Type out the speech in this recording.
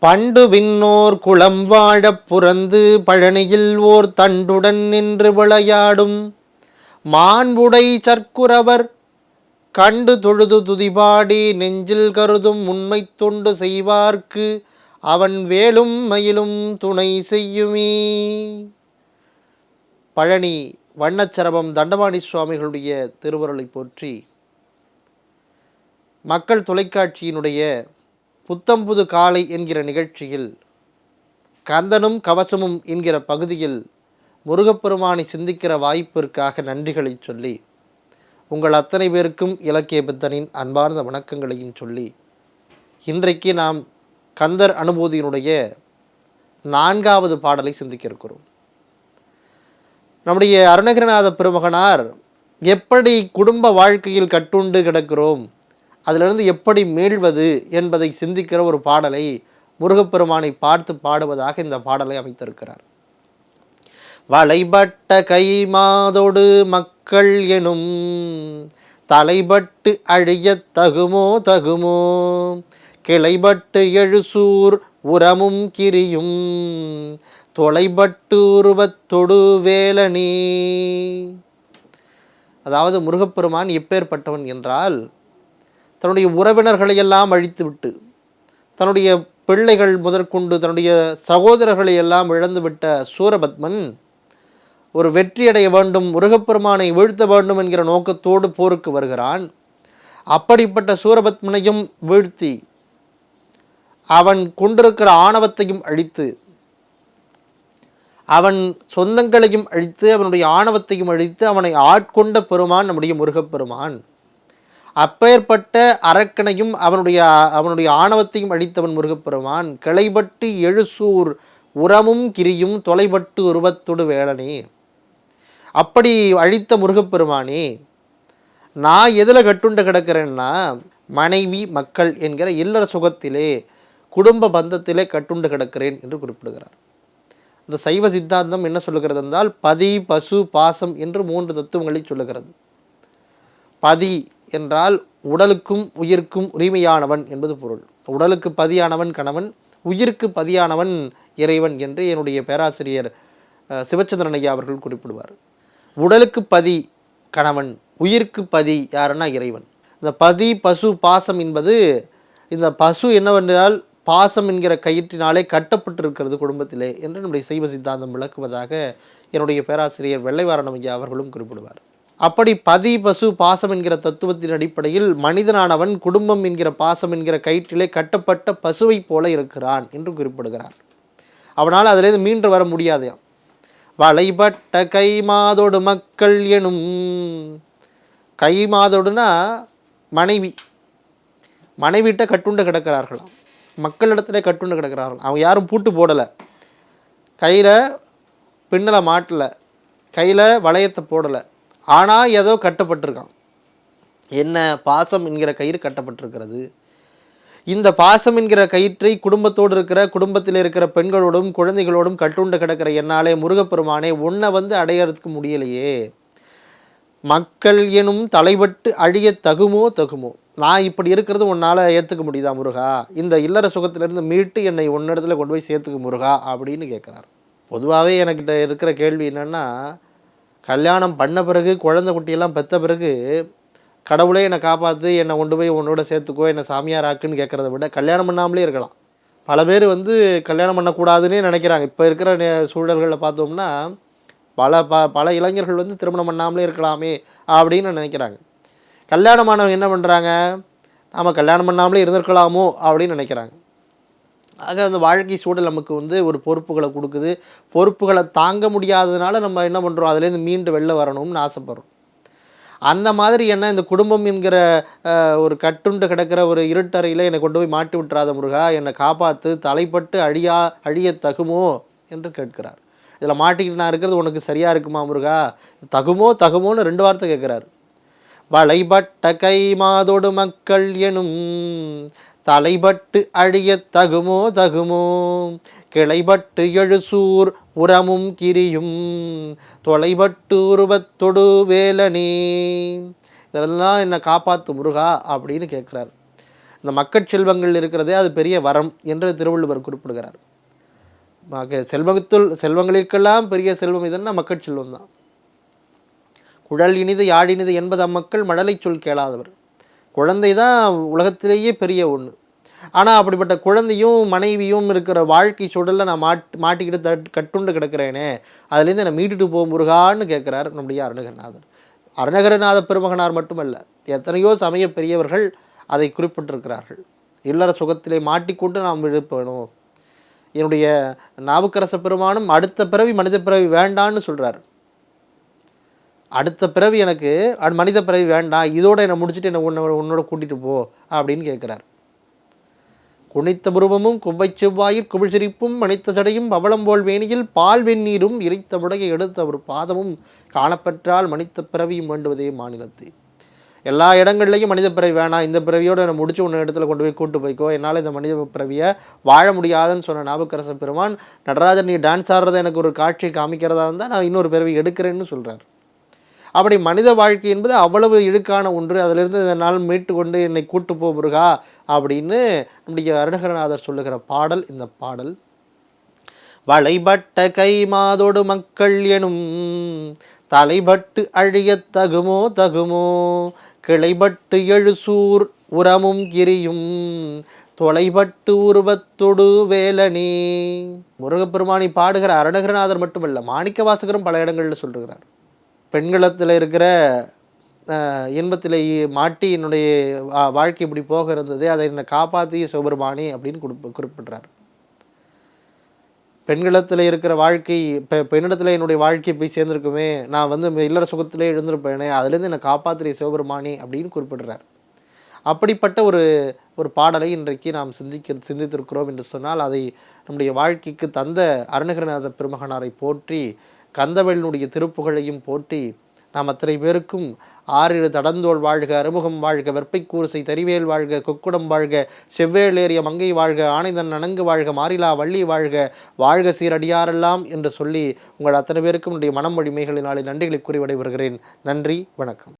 பண்டு விண்ணோர் குளம் வாழப் புறந்து பழனியில் ஓர் தண்டுடன் நின்று விளையாடும் மாண்புடை சற்குரவர் கண்டு தொழுது துதிபாடி நெஞ்சில் கருதும் உண்மை தொண்டு செய்வார்க்கு அவன் வேலும் மயிலும் துணை செய்யுமே. பழனி வண்ணச்சரபம் தண்டபாணி சுவாமிகளுடைய திருவருளை போற்றி மக்கள் தொலைக்காட்சியினுடைய புத்தம்புது காலை என்கிற நிகழ்ச்சியில் கந்தனும் கவசமும் என்கிற பகுதியில் முருகப்பெருமானை சிந்திக்கிற வாய்ப்பிற்காக நன்றிகளை சொல்லி உங்கள் அத்தனை பேருக்கும் இலக்கிய பித்தனின் அன்பார்ந்த வணக்கங்களையும் சொல்லி இன்றைக்கு நாம் கந்தர் அனுபூதியினுடைய 4வது பாடலை சிந்திக்க இருக்கிறோம். நம்முடைய அருணகிரிநாத பெருமகனார் எப்படி குடும்ப வாழ்க்கையில் கட்டுண்டு கிடக்கிறோம், அதிலிருந்து எப்படி மீள்வது என்பதை சிந்திக்கிற ஒரு பாடலை முருகப்பெருமானை பார்த்து பாடுவதாக இந்த பாடலை அமைத்திருக்கிறார். வளைபட்ட கை மாதோடு மக்கள் எனும் தலைபட்டு அழிய தகுமோ தகுமோ கிளைபட்டு எழுசூர் உரமும் கிரியும் தொலைபட்டு உருவத்தொடு வேலனே. அதாவது முருகப்பெருமான் எப்பேற்பட்டவன் என்றால், தன்னுடைய உறவினர்களை எல்லாம் அழித்துவிட்டு, தன்னுடைய பிள்ளைகள் முதற்கொண்டு தன்னுடைய சகோதரர்களை எல்லாம் இழந்துவிட்ட சூரபத்மன் ஒரு வெற்றியடைய வேண்டும், முருகப்பெருமானை வீழ்த்த வேண்டும் என்கிற நோக்கத்தோடு போருக்கு வருகிறான். அப்படிப்பட்ட சூரபத்மனையும் வீழ்த்தி அவன் கொண்டிருக்கிற ஆணவத்தையும் அழித்து, அவன் சொந்தங்களையும் அழித்து, அவனுடைய ஆணவத்தையும் அழித்து அவனை ஆட்கொண்ட பெருமான் நம்முடைய முருகப்பெருமான். அப்பேற்பட்ட அரக்கனையும் அவனுடைய ஆணவத்தையும் அழித்தவன் முருகப்பெருமான். கிளைபட்டு எழுசூர் உரமும் கிரியும் தொலைபட்டு உருவத்தொடு வேளனே. அப்படி அழித்த முருகப்பெருமானே, நான் எதில் கட்டுண்டு கிடக்கிறேன்னா மனைவி மக்கள் என்கிற இல்லற சுகத்திலே குடும்ப பந்தத்திலே கட்டுண்டு கிடக்கிறேன் என்று குறிப்பிடுகிறார். இந்த சைவ சித்தாந்தம் என்ன சொல்லுகிறது என்றால், பதி பசு பாசம் என்று 3 தத்துவங்களை சொல்லுகிறது. பதி என்றால் உடலுக்கும் உயிர்க்கும் உரிமையானவன் என்பது பொருள். உடலுக்கு பதியானவன் கணவன், உயிருக்கு பதியானவன் இறைவன் என்று என்னுடைய பேராசிரியர் சிவச்சந்திரன் ஐயா அவர்கள் குறிப்பிடுவார். உடலுக்கு பதி கணவன், உயிருக்கு பதி யாருன்னா இறைவன். இந்த பதி பசு பாசம் என்பது, இந்த பசு என்னவென்றால் பாசம் என்கிற கயிற்றினாலே கட்டப்பட்டிருக்கிறது குடும்பத்திலே என்று நம்முடைய சைவ சித்தாந்தம் விளக்குவதாக என்னுடைய பேராசிரியர் வெள்ளைவாரணம் ஐயா அவர்களும் குறிப்பிடுவார். அப்படி பதி பசு பாசம் என்கிற தத்துவத்தின் அடிப்படையில் மனிதனானவன் குடும்பம் என்கிற பாசம் என்கிற கயிற்றிலே கட்டப்பட்ட பசுவை போல இருக்கிறான் என்று குறிப்பிடுகிறார். அவனால் அதிலிருந்து மீண்டு வர முடியாது. வளைபட்ட கை மாதோடு மக்கள் எனும், கை மாதோடுனா மனைவிட்ட கட்டுண்டு கிடக்கிறார்களாம், மக்களிடத்துல கட்டுண்டு கிடக்கிறார்கள். அவங்க யாரும் பூட்டு போடலை, கையில் பின்னலை மாட்டலை, கையில் வளையத்தை போடலை, ஆனால் ஏதோ கட்டப்பட்டிருக்கான். என்ன? பாசம் என்கிற கயிறு கட்டப்பட்டிருக்கிறது. இந்த பாசம் என்கிற கயிற்றை குடும்பத்தில் இருக்கிற பெண்களோடும் குழந்தைகளோடும் கட்டுண்டு கிடக்கிற என்னாலே முருகப்பெருமானே உன்னை அடையிறதுக்கு முடியலையே. மக்கள் எனும் தலைபட்டு அழிய தகுமோ தகுமோ. நான் இப்படி இருக்கிறது உன்னால் ஏற்றுக்க முடியுதா முருகா? இந்த இல்லற சுகத்திலிருந்து மீட்டு என்னை உன்னிடத்துல கொண்டு போய் சேர்த்துக்க முருகா அப்படின்னு கேட்குறார். பொதுவாகவே எனக்கிட்ட இருக்கிற கேள்வி என்னென்னா, கல்யாணம் பண்ண பிறகு குழந்தை குட்டியெல்லாம் பெற்ற பிறகு கடவுளே என்னை காப்பாற்று, என்னை கொண்டு போய் உன்னோட சேர்த்துக்கோ, என்னை சாமியார் ஆக்குன்னு கேட்குறத விட கல்யாணம் பண்ணாமலே இருக்கலாம். பல பேர் கல்யாணம் பண்ணக்கூடாதுன்னே நினைக்கிறாங்க. இப்போ இருக்கிற சூழல்களில் பார்த்தோம்னா பல இளைஞர்கள் திருமணம் பண்ணாமலே இருக்கலாமே அப்படின்னு நினைக்கிறாங்க. கல்யாணமானவங்க என்ன பண்ணுறாங்க, நாம் கல்யாணம் பண்ணாமலே இருந்திருக்கலாமோ அப்படின்னு நினைக்கிறாங்க. ஆக அந்த வாழ்க்கை சூழல் நமக்கு ஒரு பொறுப்புகளை கொடுக்குது. பொறுப்புகளை தாங்க முடியாததுனால நம்ம என்ன பண்ணுறோம், அதுலேருந்து மீண்டு வெளில வரணும்னு ஆசைப்படுறோம். அந்த மாதிரி என்ன, இந்த குடும்பம் என்கிற ஒரு கட்டுண்டு கிடக்கிற ஒரு இருட்டறையில் என்னை கொண்டு போய் மாட்டி விட்டுறாத முருகா, என்னை காப்பாற்று, தலைப்பட்டு அழிய தகுமோ என்று கேட்கிறார். இதில் மாட்டிக்கிட்டு நான் இருக்கிறது உனக்கு சரியாக இருக்குமா முருகா? தகுமோன்னு 2 வார்த்தை கேட்குறாரு. வளைபட்ட கை மாதோடு மக்கள் எனும் தலைபட்டு அழிய தகுமோ தகுமோ கிளைபட்டு எழுசூர் உரமும் கிரியும் தொலைபட்டு உருவத்தொடு வேலனே. இதெல்லாம் என்னை காப்பாற்று முருகா அப்படின்னு கேட்குறாரு. இந்த மக்கட் செல்வங்கள் இருக்கிறதே அது பெரிய வரம் என்று திருவள்ளுவர் குறிப்பிடுகிறார். செல்வங்களிற்கெல்லாம் பெரிய செல்வம் எதுன்னா மக்கட் செல்வம் தான். குழல் இனிது யாழினிது என்பது அம்மக்கள் மழலை சொல் கேளாதவர். குழந்தை தான் உலகத்திலேயே பெரிய ஒன்று. ஆனால் அப்படிப்பட்ட குழந்தையும் மனைவியும் இருக்கிற வாழ்க்கை சூழலில் நான் மாட்டிக்கிட்டு கட்டுண்டு கிடக்கிறேனே, அதுலேருந்து என்னை மீட்டுட்டு போக முருகான்னு கேட்குறார் நம்முடைய அருணகிரிநாதர். அருணகிரிநாத பெருமகனார் மட்டுமல்ல, எத்தனையோ சமய பெரியவர்கள் அதை குறிப்பிட்டிருக்கிறார்கள். இல்லற சுகத்திலே மாட்டிக்கொண்டு நாம் எழுப்பணும். என்னுடைய நாவுக்கரச பெருமானும் அடுத்த பிறவி மனித பிறவி வேண்டான்னு சொல்கிறார். அடுத்த பிறவி எனக்கு மனித பிறவி வேண்டாம், இதோட என்னை முடிச்சுட்டு என்னை உன்னோட கூட்டிகிட்டு போ அப்படின்னு கேட்குறார். குனித்த புருவமும் குவ்வை செவ்வாயிற் குமிழ் சிரிப்பும் மணித்த ஜடையும் பவளம்போல் வேணியில் பால் வெந்நீரும் இறைத்த முடையை எடுத்த ஒரு பாதமும் காணப்பெற்றால் மனித பிறவியும் வேண்டுவதே மாநிலத்தை. எல்லா இடங்கள்லையும் மனித பிறவி வேணாம், இந்த பிறவியோடு என்னை முடிச்சு ஒன்று இடத்துல கொண்டு போய் கூட்டு போய்க்கோ, என்னால் இந்த மனித பிறவியை வாழ முடியாதுன்னு சொன்ன நாவுக்கரச பெருமான், நடராஜன் நீ டான்ஸ் ஆடுறதை எனக்கு ஒரு காட்சி காமிக்கிறதா இருந்தால் நான் இன்னொரு பிறவி எடுக்கிறேன்னு சொல்கிறார். அப்படி மனித வாழ்க்கை என்பது அவ்வளவு இழுக்கான ஒன்று. அதிலிருந்து என்னால் மீட்டு கொண்டு என்னை கூட்டு போகிறா அப்படின்னு நம்முடைய அருணகிரிநாதர் சொல்லுகிற பாடல் இந்த பாடல். வளைபட்ட கை மாதோடு மக்கள் எனும் தலைபட்டு அழியத் தகுமோ தகுமோ கிளைபட்டு எழுசூர் உரமும் கிரியும் தொலைபட்டு உருவத்தொடு வேலனே. முருகப்பெருமானி பாடுகிற அருணகிரிநாதர் மட்டுமல்ல, மாணிக்க வாசகரும் பல இடங்களில் சொல்லுகிறார். பெண்களத்தில் இருக்கிற இன்பத்தில் மாட்டி என்னுடைய வாழ்க்கை இப்படி போக இருந்தது, அதை என்னை காப்பாற்றிய சிவபெருமானி அப்படின்னு குறிப்பிட்றார். பெண்களத்தில் இருக்கிற வாழ்க்கை பெண்ணிடத்தில் என்னுடைய வாழ்க்கை போய் சேர்ந்துருக்குமே, நான் இல்லற சுகத்திலே எழுந்திருப்பேனே, அதுலேருந்து என்னை காப்பாற்றிய சிவபெருமானி அப்படின்னு குறிப்பிடுறார். அப்படிப்பட்ட ஒரு பாடலை இன்றைக்கு நாம் சிந்தித்திருக்கிறோம் என்று சொன்னால், அதை நம்முடைய வாழ்க்கைக்கு தந்த அருணகிரிநாத பெருமகனாரை போற்றி, கந்தவேலனுடைய திருப்புகழையும் போற்றி, நாம் அத்தனை பேருக்கும் ஆறிரு தடந்தோள் வாழ்க, அறுமுகம் வாழ்க, வெற்பை கூறுசை தரிவேல் வாழ்க, கொக்குடம் வாழ்க, செவ்வேளேறிய மங்கை வாழ்க, ஆனைதன் அணங்கு வாழ்க, மாறிலா வள்ளி வாழ்க, வாழ்க சீரடியாரெல்லாம் என்று சொல்லி உங்கள் அத்தனை பேருக்கும் என்னுடைய மனம் வழிமைகளினாலே நன்றிகளை கூறி விடைபெறுகிறேன். நன்றி, வணக்கம்.